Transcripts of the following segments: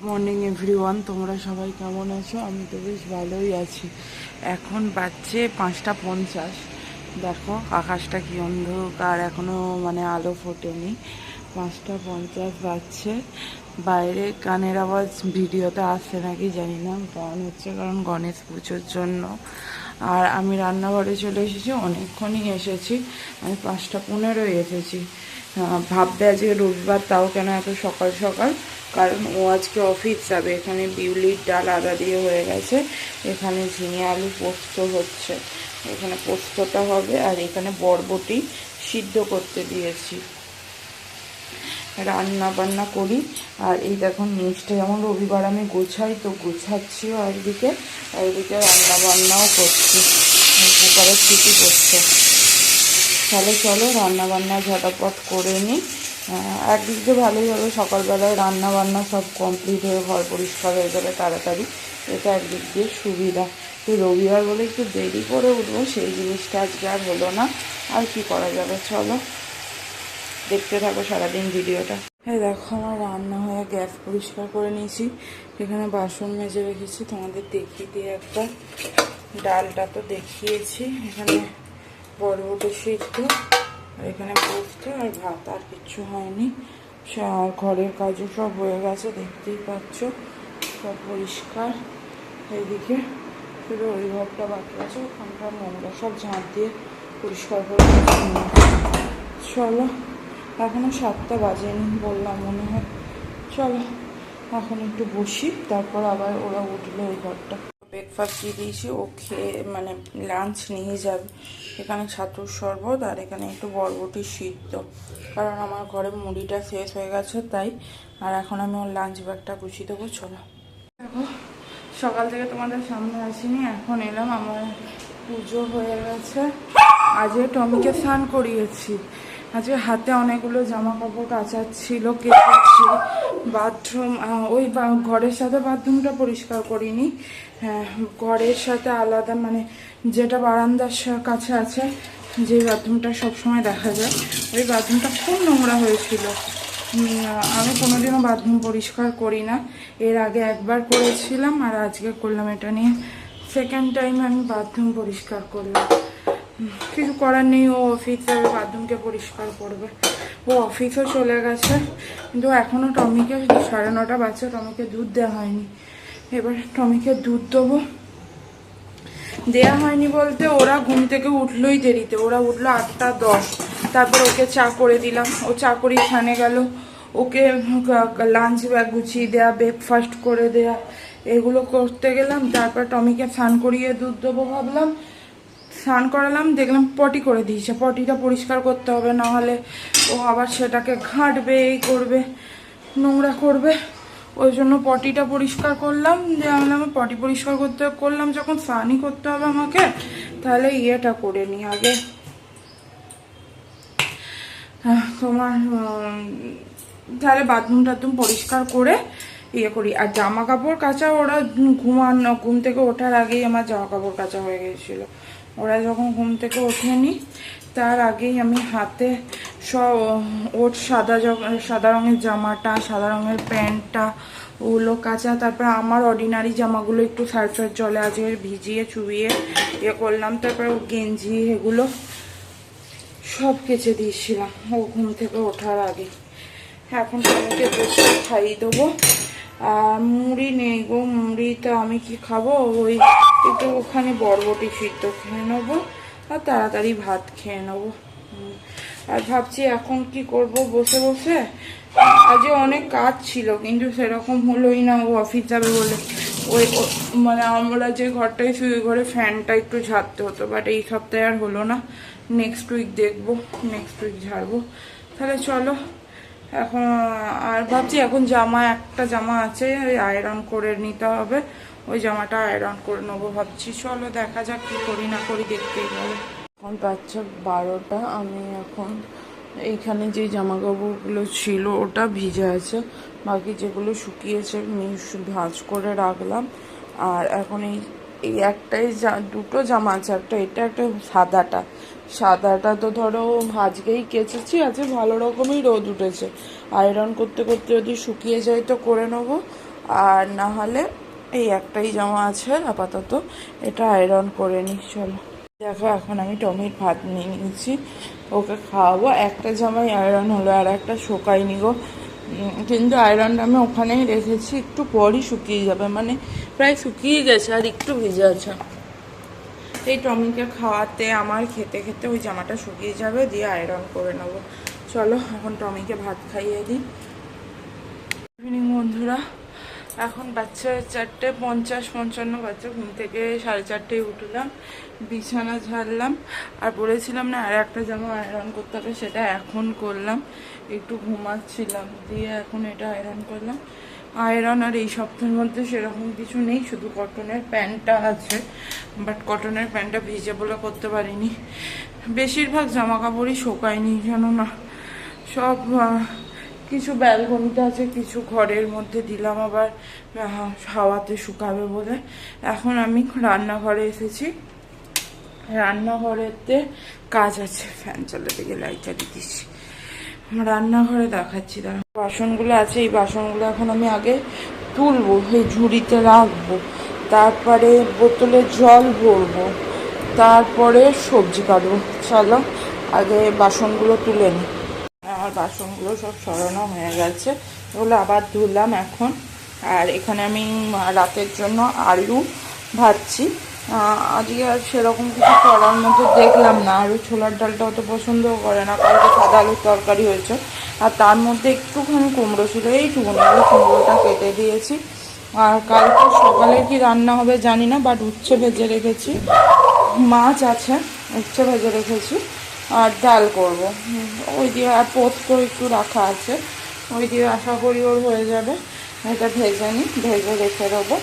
Morning everyone, তোমরা সবাই কেমন আছো? আমি তো বেশ ভালোই আছি। এখন বাজছে 5:50। দেখো আকাশটা কি অন্ধকার, এখনো আলো ফোটেনি। 5:50 বাজছে। বাইরে গানের আওয়াজ ভিডিওতে আসছে নাকি জানি না, গান হচ্ছে কারণ গণেশ পুজোর জন্য। আর আমি রান্নাঘরে চলে এসেছি, অনেকক্ষণই এসেছি। আমি 5:15 এসেছি। ভাববে আজকে রবিবার, তাও কেন এত সকাল সকাল, কারণ ও আজকে অফিস যাবে। এখানে বিউলির ডাল আদা দিয়ে হয়ে গেছে, এখানে ঝিঙে আলু পোস্ত হচ্ছে, এখানে পোস্তটা হবে, আর এখানে বরবটি সিদ্ধ করতে দিয়েছি। রান্না বান্না করি। আর এই দেখো নিচটা যেমন রবিবার আমি গোছাই, তো গোছাচ্ছিও একদিকে, একদিকে রান্না বান্নাও করছি, কুকারের সিটি করছে। তাহলে চলো রান্না বান্না ঝটাপট করে নিই। একদিক দিয়ে ভালোই হবে, সকালবেলায় রান্না বান্না সব কমপ্লিট হয়ে ঘর পরিষ্কার হয়ে যাবে তাড়াতাড়ি। এটা একদিক দিয়ে সুবিধা। তো রবিবার বলে একটু দেরি করে উঠবো, সেই জিনিসটা আজকে আর হলো না। আর কি করা যাবে, চলো দেখতে থাকো সারাদিন ভিডিওটা। হ্যাঁ দেখো, আমার রান্না হয়ে গ্যাস পরিষ্কার করে নিয়েছি, এখানে বাসন মেজে রেখেছি, তোমাদের দেখিয়ে দিয়ে একটা। ডালটা তো দেখিয়েছি, এখানে বরবটি সিদ্ধ, আর এখানে পোস্ত আর ভাত, আর কিচ্ছু হয়নি। আর ঘরের কাজও সব হয়ে গেছে, দেখতেই পাচ্ছ, সব পরিষ্কার। এইদিকে শুধু ওই ঘরটা বাকি আছে, ওখানকার নোংরা সব ঝাঁট দিয়ে পরিষ্কার করে চলো। এখনও 7টা বাজেনি বললাম মনে হয়। চলো এখন একটু বসি, তারপর আবার ওরা উঠলে ওই ঘরটা। ব্রেকফাস্ট দিয়ে দিয়েছি, ও খেয়ে লাঞ্চ নিয়ে যাবে। এখানে ছাতুর শরবত, আর এখানে একটু বরবটি সিদ্ধ, কারণ আমার ঘরে মুড়িটা শেষ হয়ে গেছে তাই। আর এখন আমি ওর লাঞ্চ ব্যাগটা গুছিয়ে দেবো। চলো দেখো, সকাল থেকে তোমাদের সামনে আসিনি, এখন এলাম। আমার পুজো হয়ে গেছে। আজকে টমিকে স্নান করিয়েছি। আজকে হাতে অনেকগুলো জামা কাপড় কাচার ছিল, কেচেছি। বাথরুম, ওই ঘরের সাথে বাথরুমটা পরিষ্কার করিনি। হ্যাঁ, ঘরের সাথে আলাদা, যেটা বারান্দার কাছে আছে, যে বাথরুমটা সবসময় দেখা যায়, ওই বাথরুমটা খুব নোংরা হয়েছিল। আমি কোনোদিনও বাথরুম পরিষ্কার করি না, এর আগে একবার করেছিলাম আর আজকে করলাম। এটা নিয়ে সেকেন্ড টাইম আমি বাথরুম পরিষ্কার করলাম। কিছু করার নেই, ও অফিস যাবে, বাথরুমকে পরিষ্কার করবে। ও অফিসও চলে গেছে, কিন্তু এখনও টমিকে 9:30 বাজছে, টমিকে দুধ দেওয়া হয়নি। এবার টমিকে দুধ দেবো। দেওয়া হয়নি বলতে, ওরা ঘুম থেকে উঠলোই দেরিতে, ওরা উঠলো 8:10। তারপর ওকে চা করে দিলাম, ও চা করেই ছানে গেল। ওকে লাঞ্চ ব্যাগ গুছিয়ে দেয়া, ব্রেকফাস্ট করে দেয়া, এগুলো করতে গেলাম। তারপর টমিকে স্নান করিয়ে দুধ দেবো ভাবলাম, স্নান করালাম, দেখলাম পটি করে দিয়েছে। পটিটা পরিষ্কার করতে হবে, নাহলে ও আবার সেটাকে ঘাঁটবে, এই করবে, নোংরা করবে। ওই জন্য পটিটা পরিষ্কার করলাম। যে আমি পটি পরিষ্কার করলাম যখন, স্নানই করতে হবে আমাকে, তাহলে ইয়েটা করে নিই আগে। তোমার তাহলে বাথরুম টাথরুম পরিষ্কার করে ইয়ে করি। আর জামা কাপড় কাচা, ওরা ঘুম থেকে ওঠার আগেই আমার জামা কাপড় কাচা হয়ে গেছিলো। ওরা যখন ঘুম থেকে ওঠেনি তার আগেই আমি হাতে সব ওর সাদা রঙের জামাটা, সাদা রঙের প্যান্টটা, ওগুলো কাচা। তারপর আমার অর্ডিনারি জামাগুলো একটু সার্ফের জলে আজকে ভিজিয়ে চুবিয়ে ইয়ে করলাম। তারপর গেঞ্জি, এগুলো সব কেচে দিয়েছিলাম ও ঘুম থেকে ওঠার আগে। এখন টমেটো দুধটা খাইয়ে দেবো। আর মুড়ি নেই গো, মুড়িটা আমি কি খাবো, ওই একটু ওখানে বরবটি সিদ্ধ খেয়ে নেবো আর তাড়াতাড়ি ভাত খেয়ে নেবো। আর ভাবছি এখন কি করব বসে বসে। আজকে অনেক কাজ ছিল, কিন্তু সেরকম হলোই না, ও অফিস যাবে বলে। ওই আমরা যে ঘরটায় শুয়ে, ঘরে ফ্যানটা একটু ঝাড়তে হতো, বাট এই সপ্তাহে আর হলো না। নেক্সট উইক দেখবো, নেক্সট উইক ঝাড়বো। তাহলে চলো এখন। আর ভাবছি এখন একটা জামা আছে, ওই আয়রন করে নিতে হবে, ওই জামাটা আয়রন করে নেবো ভাবছি। চলো দেখা যাক কি করি না করি, দেখতেই হবে। এখন বাচ্চা 12টা। আমি এখন এইখানে যে জামা কাপড়গুলো ছিল ওটা ভিজে আছে, বাকি যেগুলো শুকিয়েছে ভাঁজ করে রাখলাম। আর এখন এই একটাই দুটো জামা আছে, একটা এটা, একটা সাদাটা তো ধরো আজকেই কেচেছি, আজকে ভালো রকমই রোদ উঠেছে। আয়রন করতে করতে যদি শুকিয়ে যায় তো করে নেবো। আর না হলে এই একটাই জামা আছে আপাতত, এটা আয়রন করে নিই। চলো দেখো এখন আমি টমির ভাত নিয়ে নিয়েছি, ওকে খাওয়াবো। একটা জামাই আয়রন হলো, আর একটা শুকায়নি গো। কিন্তু আয়রনটা আমি ওখানেই রেখেছি, একটু পরই শুকিয়ে যাবে, মানে প্রায় শুকিয়ে গেছে আর একটু ভিজে আছে। এই টমিকে খাওয়াতে আমার খেতে খেতে ওই জামাটা শুকিয়ে যাবে, দিয়ে আয়রন করে নেবো। চলো এখন টমিকে ভাত খাইয়ে দিই। ইভিনিং বন্ধুরা, এখন বাচ্চা 4:50-55 বাচ্চা, ঘুম থেকে 4:30 উঠলাম, বিছানা ঝাড়লাম, আর বলেছিলাম না আর একটা জামা আয়রন করতে হবে, সেটা এখন করলাম। একটু ঘুমাচ্ছিলাম, দিয়ে এখন এটা আয়রন করলাম। আয়রন আর এই সপ্তাহের মধ্যে সেরকম কিছু নেই, শুধু কটনের প্যান্টটা আছে, বাট কটনের প্যান্টটা ভিজে বলে করতে পারিনি। বেশিরভাগ জামা কাপড়ই শোকায়নি জানো না, সব কিছু ব্যালকনিতে আছে, কিছু ঘরের মধ্যে দিলাম আবার হাওয়াতে শুকাবে বলে। এখন আমি রান্নাঘরে এসেছি, রান্নাঘরেতে কাজ আছে, ফ্যান চালাতে গিয়ে লাইট চালিয়ে দিচ্ছি। রান্নাঘরে দেখাচ্ছি, দাঁড়া। বাসনগুলো আছে, এই বাসনগুলো এখন আমি আগে তুলবো, এই ঝুড়িতে রাখবো, তারপরে বোতলে জল ভরবো, তারপরে সবজি কাটবো। চলো আগে বাসনগুলো তুলে নিই। আমার বাসনগুলো সব সরানো হয়ে গেছে, এগুলো আবার ধুলাম এখন। আর এখানে আমি রাতের জন্য আলু ভাজছি। আজকে আর সেরকম কিছু করার মতো দেখলাম না, আলু ছোলার ডালটা অত পছন্দও করে না, কালকে সাদা আলুর তরকারি হয়েছে, আর তার মধ্যে একটুখানি কুমড়ো ছিল, এইটুকুনি আলু কুমড়োটা কেটে দিয়েছি। আর কালকে সকালে কি রান্না হবে জানি না, বাট উচ্ছে ভেজে রেখেছি, মাছ আছে, উচ্ছে ভেজে রেখেছি, আর ডাল করব ওই দিয়ে, আর পোস্ত একটু রাখা আছে, ওই দিয়ে আশা করি ওর হয়ে যাবে। এটা ভেজে নিই, ভেজে রেখে দেবো।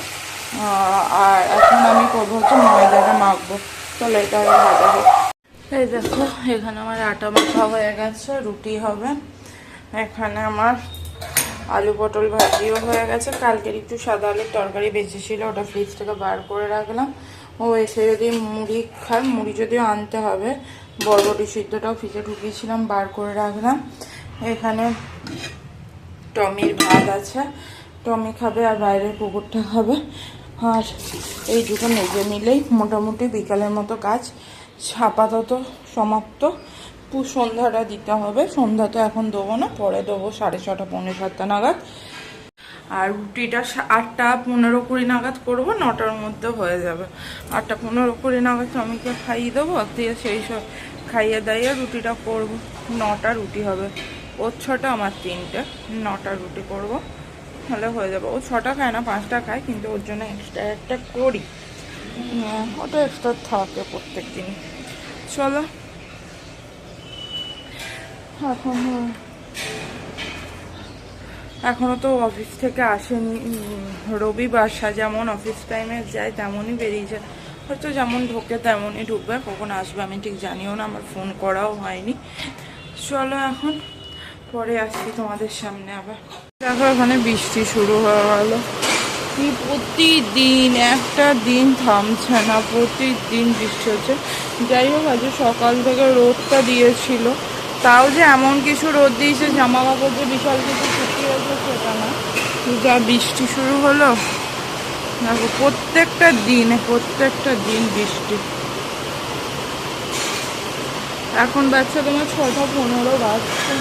আর এখন আমি করবো হচ্ছে ময়দাটা মাখবো। চলো এটা ভাজা হোক। এই দেখো এখানে আমার আটা মাখা হয়ে গেছে, রুটি হবে। এখানে আমার আলু পটল ভাজিও হয়ে গেছে, কালকের একটু সাদা আলুর তরকারি বেঁচে ছিল, ওটা ফ্রিজ থেকে বার করে রাখলাম। ও এসে যদি মুড়ি খায়, মুড়ি যদিও আনতে হবে, বরবটি সিদ্ধটাও ফ্রিজে ঢুকিয়েছিলাম, বার করে রাখলাম। এখানে টমির ভাত আছে, টমি খাবে আর বাইরের কুকুরটা খাবে। আর এই দুটো মেজে নিলেই মোটামুটি বিকালের মতো কাজ আপাতত সমাপ্ত। সন্ধ্যাটা দিতে হবে, সন্ধ্যা তো এখন দেবো না, পরে দেবো 6:30 6:45 নাগাদ। আর রুটিটা 8:15-20 নাগাদ করবো, 9টার মধ্যে হয়ে যাবে। 8:15-20 নাগাদ টমিকে খাইয়ে দেবো, দিয়ে সেই সব খাইয়ে দাইয়ে রুটিটা করবো। 9টা রুটি হবে, ওর 6টা আমার 3টে, 9টা রুটি করবো, তাহলে হয়ে যাবে। ও 6টা খায় না, 5টা খায়, কিন্তু ওর জন্য এক্সট্রা একটা করি, ওটা এক্সট্রা থাকে প্রত্যেক দিন। চলো এখনও তো অফিস থেকে আসেনি, রবিবার যেমন অফিস টাইমে যায় তেমনই বেরিয়েছে, হয়তো যেমন ঢোকে তেমনই ঢুকবে, কখন আসবে আমি ঠিক জানিও না, আমার ফোন করাও হয়নি। চলো এখন পরে আসছি তোমাদের সামনে আবার। দেখো এখানে বৃষ্টি শুরু হয়ে গেল, কি প্রতিদিন একটা দিন থামছে না, প্রতিদিন বৃষ্টি হচ্ছে। যাই হোক আজ সকাল থেকে রোদটা দিয়েছিল, তাও যে এমন কিছু রোদ দিয়েছে জামা কাপড় যে বিশাল কিছু শুকিয়েছে সেটা না, যা বৃষ্টি শুরু হলো। দেখো প্রত্যেকটা দিন বৃষ্টি। এখন বাচ্চা তোমার 6:15 বাজছে,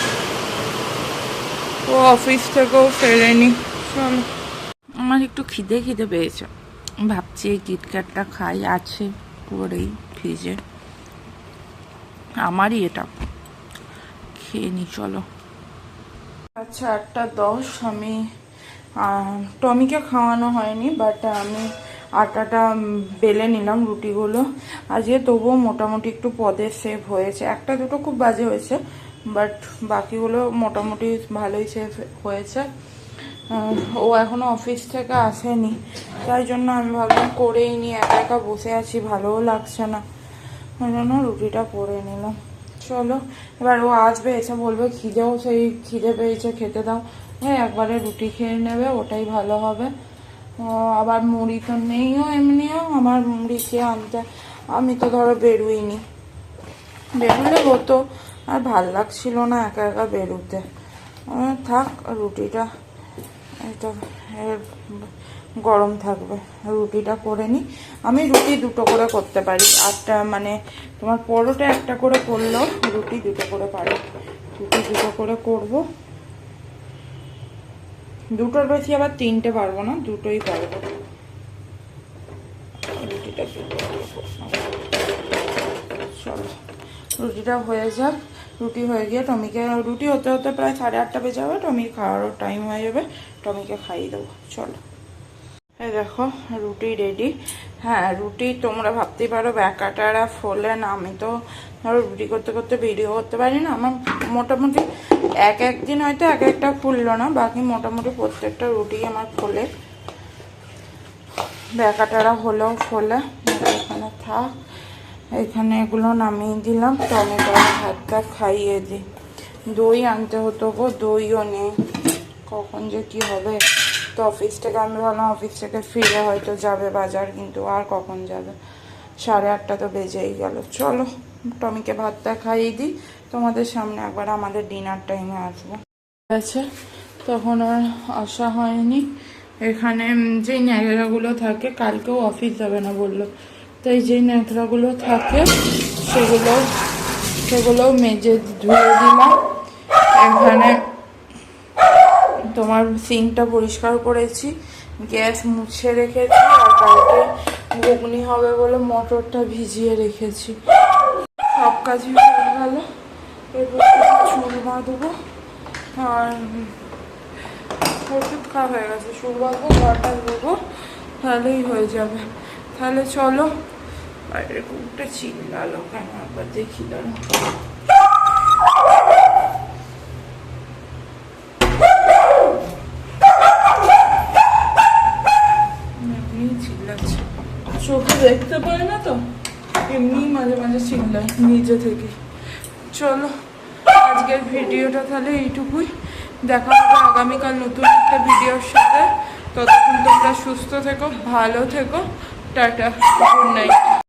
ও অফিস থেকেও ফেরেনি। চলো আমার একটু খিদে পেয়েছে, ভাবছি এই কিটক্যাটটা খাই, আছে করেই ফ্রিজে, আমারই এটা, খেয়ে নি। চলো আচ্ছা 8:10, আমি টমিকে খাওয়ানো হয়নি, বাট আমি আটাটা বেলে নিলাম রুটিগুলো। আজকে তবুও মোটামুটি একটু পদের শেপ হয়েছে, একটা দুটো খুব বাজে হয়েছে, বাট বাকিগুলো মোটামুটি ভালোই শেপ হয়েছে। ও এখনো অফিস থেকে আসেনি, তাই জন্য আমি ভাবলাম করেই নি, একা একা বসে আছি, ভালোও লাগছে না, ওই জন্য রুটিটা করে নিলাম। চলো এবার ও আসবে, এসে বলবে খিদেও সেই খিদে পেয়েছে, খেতে দাও, হ্যাঁ একবারে রুটি খেয়ে নেবে, ওটাই ভালো হবে। আবার মুড়ি তো নেইও, এমনিও আমার মুড়ি খেয়ে আনতে, আমি তো ধরো বেরোইনি, বেরোলে হতো, আর ভাল লাগছিল না একা একা বেরোতে। থাক রুটিটা, এটা এর গরম থাকবে। রুটিটা করে নিই। আমি রুটি দুটো করে করতে পারি, আটটা মানে তোমার পরোটা একটা করে করলেও রুটি দুটো করে পারি। রুটি দুটো করে করব, দুটোর বেশি আবার তিনটে পারবো না, দুটোই পারবো। রুটিটা দুটো চলো রুটিটা হয়ে যাক। রুটি হয়ে গিয়ে টমিকে, রুটি হতে হতে প্রায় 8:30 বেজে যাবে, টমির খাওয়ারও টাইম হয়ে যাবে, টমিকে খাইয়ে দেবো। চলো এই দেখো রুটি রেডি। হ্যাঁ রুটি তোমরা ভাবতেই পারো ব্যাকাটারা ফোলে না, আমি তো ধরো রুটি করতে করতে ভিডিও করতে পারি না। আমার মোটামুটি একদিন হয়তো একটা ফুললো না, বাকি মোটামুটি প্রত্যেকটা রুটি আমার ফোলে। ব্যাকাটারা হলেও ফোলে। এখানে থাক, এখানে এগুলো নামিয়ে দিলাম, টমেটো ভাতটা খাইয়ে দিই। দই আনতে হতো গো, দইও নেই, কখন যে কি হবে। তো অফিস থেকে আমি ভাবলাম অফিস থেকে ফিরে হয়তো যাবে বাজার, কিন্তু আর কখন যাবে, 8:30 তো বেজেই গেল। চলো টমিকে ভাতটা খাইয়ে দিই, তোমাদের সামনে একবার আমাদের ডিনার টাইমে আসবো। আছে তখন আর আসা হয়নি। এখানে যেই ন্যাকড়াগুলো থাকে, কালকেও অফিস যাবে না বললো, তাই যেই ন্যাকড়াগুলো থাকে সেগুলো মেজে ধুয়ে দিলাম। এখানে তোমার সিঙ্কটা পরিষ্কার করেছি, গ্যাস মুছে রেখেছি, আর কালকে ঘুগনি হবে বলে মটরটা ভিজিয়ে রেখেছি। সব কাজই হয়ে গেল। এরপর চুল বাঁধবো, আর ওষুধ খাওয়া হয়ে গেছে, চুল বাঁধবো, ঘরটা দেবো, তাহলেই হয়ে যাবে। তাহলে চলো। বাইরে কুকুরটা চিল্লালো কেন একবার দেখি, দাঁড়ো। চিল্লাচ্ছে, চোখে দেখতে পায় না তো, এমনি মাঝে মাঝে চিল্লায় নিজে থেকে। চলো আজকের ভিডিওটা তাহলে এইটুকুই, দেখা হবে আগামীকাল নতুন একটা ভিডিওর সাথে। ততক্ষণ তোমরা সুস্থ থেকো, ভালো থেকো, টাটা, গুড নাইট।